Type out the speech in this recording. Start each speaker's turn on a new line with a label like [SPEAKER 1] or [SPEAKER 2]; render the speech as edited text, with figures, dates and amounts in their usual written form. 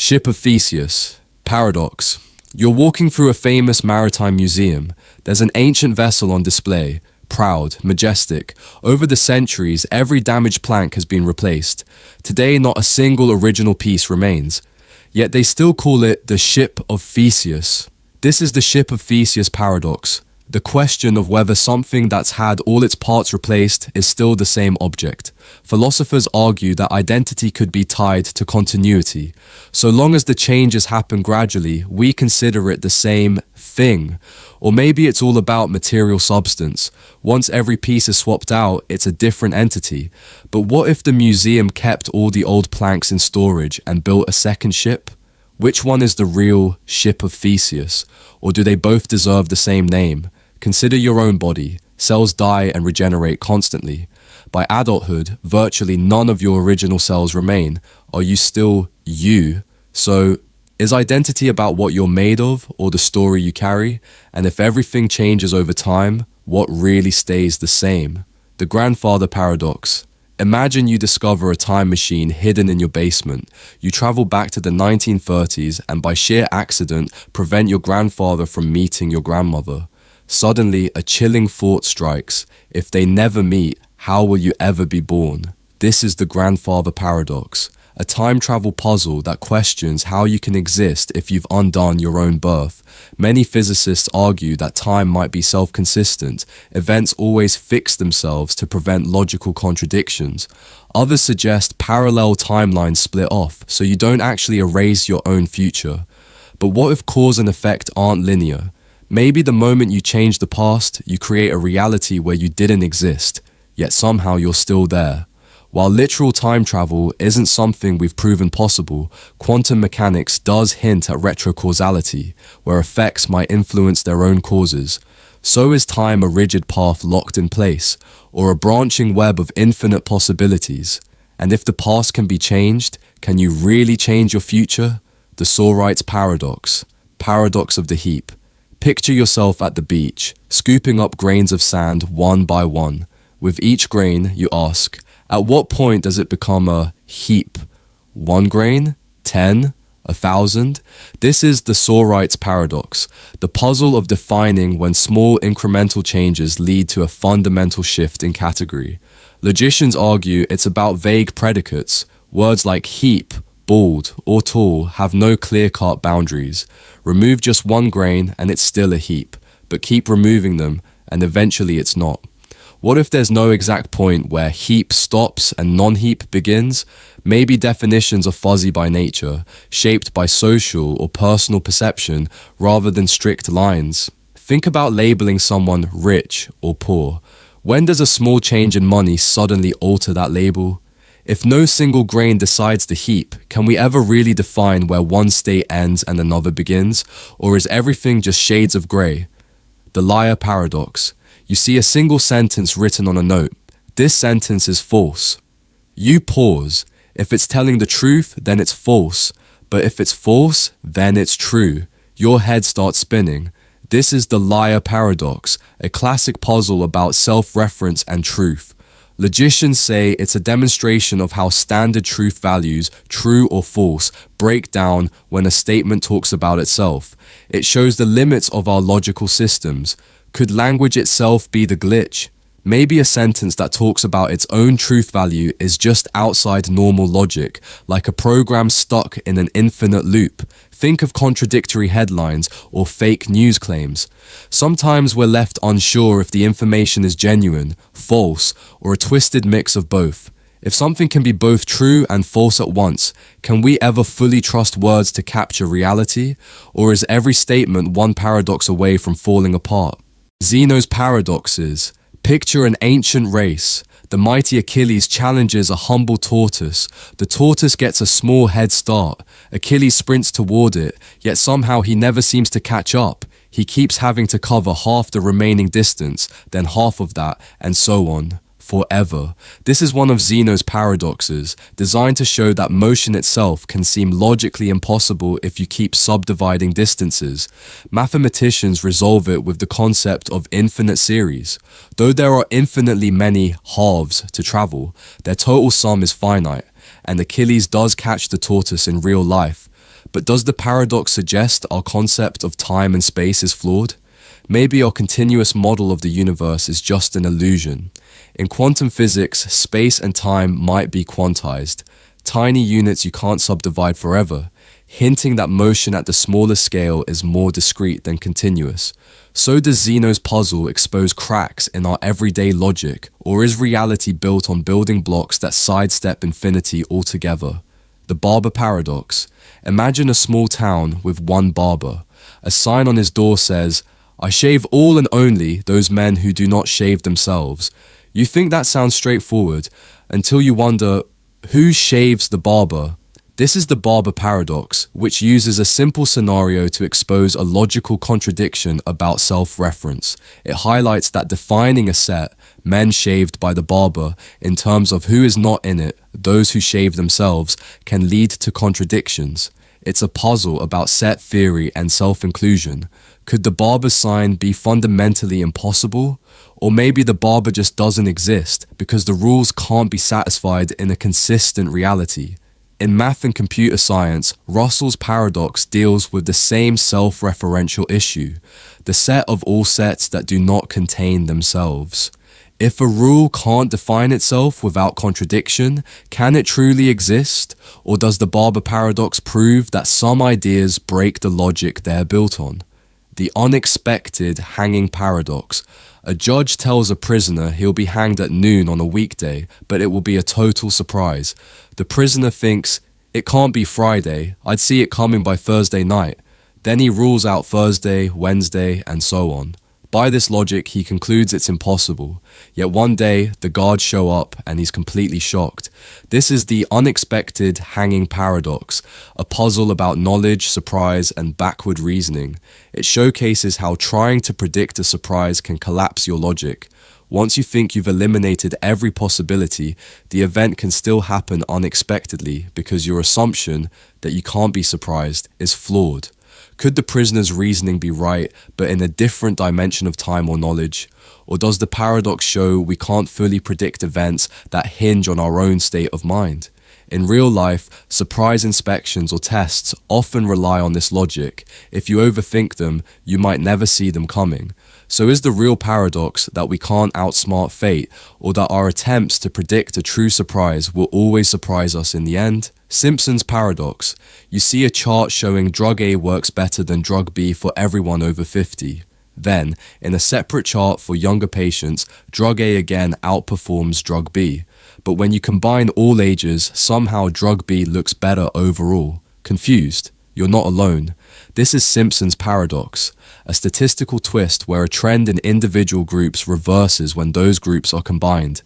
[SPEAKER 1] Ship of Theseus. Paradox. You're walking through a famous maritime museum. There's an ancient vessel on display. Proud, majestic. Over the centuries, every damaged plank has been replaced. Today, not a single original piece remains. Yet they still call it the Ship of Theseus. This is the Ship of Theseus paradox. The question of whether something that's had all its parts replaced is still the same object. Philosophers argue that identity could be tied to continuity. So long as the changes happen gradually, we consider it the same thing. Or maybe it's all about material substance. Once every piece is swapped out, it's a different entity. But what if the museum kept all the old planks in storage and built a second ship? Which one is the real Ship of Theseus? Or do they both deserve the same name? Consider your own body. Cells die and regenerate constantly. By adulthood, virtually none of your original cells remain. Are you still you? So, is identity about what you're made of or the story you carry? And if everything changes over time, what really stays the same? The grandfather paradox. Imagine you discover a time machine hidden in your basement. You travel back to the 1930s and by sheer accident prevent your grandfather from meeting your grandmother. Suddenly, a chilling thought strikes. If they never meet, how will you ever be born? This is the grandfather paradox, a time travel puzzle that questions how you can exist if you've undone your own birth. Many physicists argue that time might be self-consistent. Events always fix themselves to prevent logical contradictions. Others suggest parallel timelines split off, so you don't actually erase your own future. But what if cause and effect aren't linear? Maybe the moment you change the past, you create a reality where you didn't exist, yet somehow you're still there. While literal time travel isn't something we've proven possible, quantum mechanics does hint at retrocausality, where effects might influence their own causes. So is time a rigid path locked in place, or a branching web of infinite possibilities? And if the past can be changed, can you really change your future? The Sorite's paradox. Paradox of the heap. Picture yourself at the beach, scooping up grains of sand one by one. With each grain, you ask, at what point does it become a heap? 1 grain? 10? 1,000? This is the Sorite's paradox, the puzzle of defining when small incremental changes lead to a fundamental shift in category. Logicians argue it's about vague predicates. Words like heap, bald, or tall have no clear-cut boundaries. Remove just 1 grain and it's still a heap, but keep removing them and eventually it's not. What if there's no exact point where heap stops and non-heap begins? Maybe definitions are fuzzy by nature, shaped by social or personal perception rather than strict lines. Think about labeling someone rich or poor. When does a small change in money suddenly alter that label? If no single grain decides the heap, can we ever really define where one state ends and another begins? Or is everything just shades of grey? The liar paradox. You see a single sentence written on a note. This sentence is false. You pause. If it's telling the truth, then it's false. But if it's false, then it's true. Your head starts spinning. This is the liar paradox, a classic puzzle about self-reference and truth. Logicians say it's a demonstration of how standard truth values, true or false, break down when a statement talks about itself. It shows the limits of our logical systems. Could language itself be the glitch? Maybe a sentence that talks about its own truth value is just outside normal logic, like a program stuck in an infinite loop. Think of contradictory headlines or fake news claims. Sometimes we're left unsure if the information is genuine, false, or a twisted mix of both. If something can be both true and false at once, can we ever fully trust words to capture reality? Or is every statement one paradox away from falling apart? Zeno's paradoxes. Picture an ancient race. The mighty Achilles challenges a humble tortoise. The tortoise gets a small head start. Achilles sprints toward it, yet somehow he never seems to catch up. He keeps having to cover half the remaining distance, then half of that, and so on. Forever. This is one of Zeno's paradoxes, designed to show that motion itself can seem logically impossible if you keep subdividing distances. Mathematicians resolve it with the concept of infinite series. Though there are infinitely many halves to travel, their total sum is finite, and Achilles does catch the tortoise in real life. But does the paradox suggest our concept of time and space is flawed? Maybe our continuous model of the universe is just an illusion. In quantum physics, space and time might be quantized, tiny units you can't subdivide forever, hinting that motion at the smallest scale is more discrete than continuous. So does Zeno's puzzle expose cracks in our everyday logic, or is reality built on building blocks that sidestep infinity altogether? The barber paradox. Imagine a small town with one barber. A sign on his door says, "I shave all and only those men who do not shave themselves." You think that sounds straightforward, until you wonder, who shaves the barber? This is the barber paradox, which uses a simple scenario to expose a logical contradiction about self-reference. It highlights that defining a set, men shaved by the barber, in terms of who is not in it, those who shave themselves, can lead to contradictions. It's a puzzle about set theory and self-inclusion. Could the barber sign be fundamentally impossible? Or maybe the barber just doesn't exist because the rules can't be satisfied in a consistent reality. In math and computer science, Russell's paradox deals with the same self-referential issue, the set of all sets that do not contain themselves. If a rule can't define itself without contradiction, can it truly exist? Or does the barber paradox prove that some ideas break the logic they're built on? The unexpected hanging paradox. A judge tells a prisoner he'll be hanged at noon on a weekday, but it will be a total surprise. The prisoner thinks, "It can't be Friday, I'd see it coming by Thursday night." Then he rules out Thursday, Wednesday, and so on. By this logic, he concludes it's impossible. Yet one day, the guards show up and he's completely shocked. This is the unexpected hanging paradox, a puzzle about knowledge, surprise, and backward reasoning. It showcases how trying to predict a surprise can collapse your logic. Once you think you've eliminated every possibility, the event can still happen unexpectedly because your assumption that you can't be surprised is flawed. Could the prisoner's reasoning be right, but in a different dimension of time or knowledge? Or does the paradox show we can't fully predict events that hinge on our own state of mind? In real life, surprise inspections or tests often rely on this logic. If you overthink them, you might never see them coming. So is the real paradox that we can't outsmart fate, or that our attempts to predict a true surprise will always surprise us in the end? Simpson's paradox. You see a chart showing drug A works better than drug B for everyone over 50. Then, in a separate chart for younger patients, drug A again outperforms drug B. But when you combine all ages, somehow drug B looks better overall. Confused? You're not alone. This is Simpson's paradox, a statistical twist where a trend in individual groups reverses when those groups are combined.